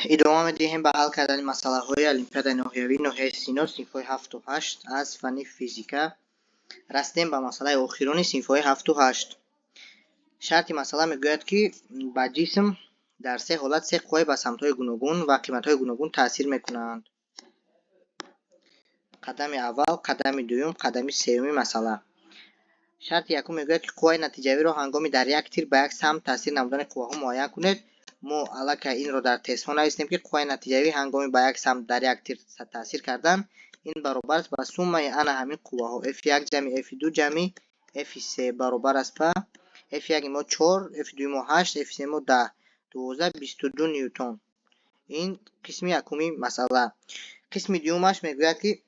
ادامه می‌دهیم به حل کردن مسئله‌های المپیاد ناحیوی ناحیه سینو صنف‌های 7 و 8 از فن فیزیکا. رسیدیم به مسئله آخرین صنف‌های 7 و 8. شرط مسئله میگوید که با جسم در سه حالت سه قوه به سمت‌های گوناگون و قیمت‌های گوناگون تاثیر می‌کنند. قدم اول، قدم دوم، قدم سوم مسئله. شرط یکم میگوید که قوه نتیجوی را هنگامی در یک تیر به یک سمت تاثیر نمودن قوه‌ها معاین کنید. ما الکی این را در تست ها نوشتیم که قوه نتیجوی هنگامی به یک سمت در یک تیر تاثیر کردن این برابر است به سومه ان همین قوه ها F1 جمع F2 جمع F3 برابر است به F1 ما 4 F2 ما 8 F3 ما 10 12 22 نیوتن. این قسم یکمی مسئله. قسم دومش میگوید که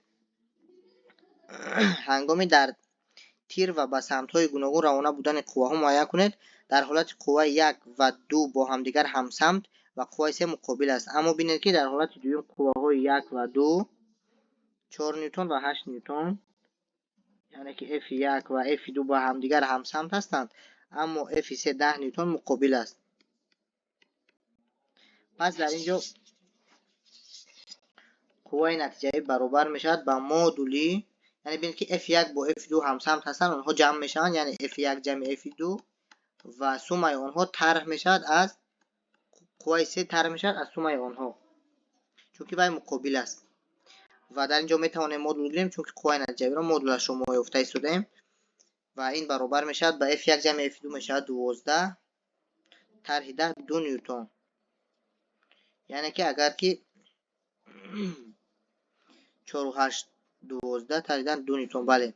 هنگامی در تیر و به سمت‌های گوناگون روانه بودن قوه‌ها معاین کنید. در حالت قوه 1 و 2 با همدیگر همسمت و قوه 3 مقابل است. اما ببینید که در حالت دوم قوه‌های 1 و 2 4 نیوتن و 8 نیوتن، یعنی که F1 و F2 با همدیگر همسمت هستند، اما F3 10 نیوتن مقابل است. پس در اینجا قوه نتیجه‌ای برابر میشود با مودولی، یعنی ببینید که F1 با F2 همسمت هستند، آنها جمع میشوند، یعنی F1 جمع F2 و سومه آنها طرح میشود از قوه 3 طرح میشود از سومه آنها، چون که وای مقابل است. و در اینجا میتوانیم مودول بگیریم چون که قوه نتیجوی را مودولش رو ما یافته استودیم و این برابر میشود به F1 جمع F2 میشود 12 طرح 10 2 نیوتن، یعنی که اگر که 4 و 8 12 طرح 10 2 نیوتن. بله.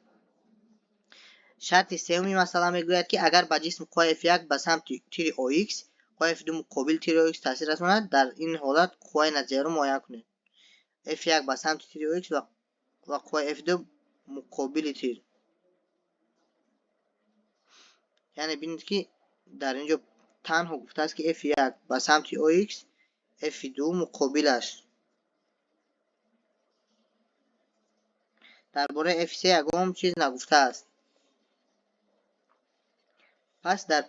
شرط سومی مثلا میگوید که اگر به جسم قوه F1 به سمت تیر OX قوه F2 مقابل تیر OX تاثیر رساند، در این حالت قوه نتیجه را معاین کنید. F1 به سمت تیر OX و قوه F2 مقابل تیر، یعنی ببینید که در اینجا تنها گفته است که F1 به سمت OX F2 مقابل است. درباره F3 اگرم چیز نگفته است. پس در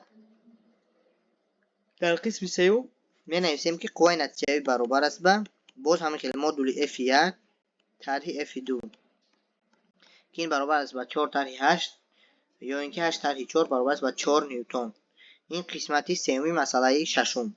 قسم سوم می نویسیم که قوه نتیجوی برابر است به باز همین که مودول F1 طرح F2 که این برابر است به 4 طرح 8 یا اینکه 8 طرح 4 برابر است به 4 نیوتن. این قسمتی سومی مسئله ششم.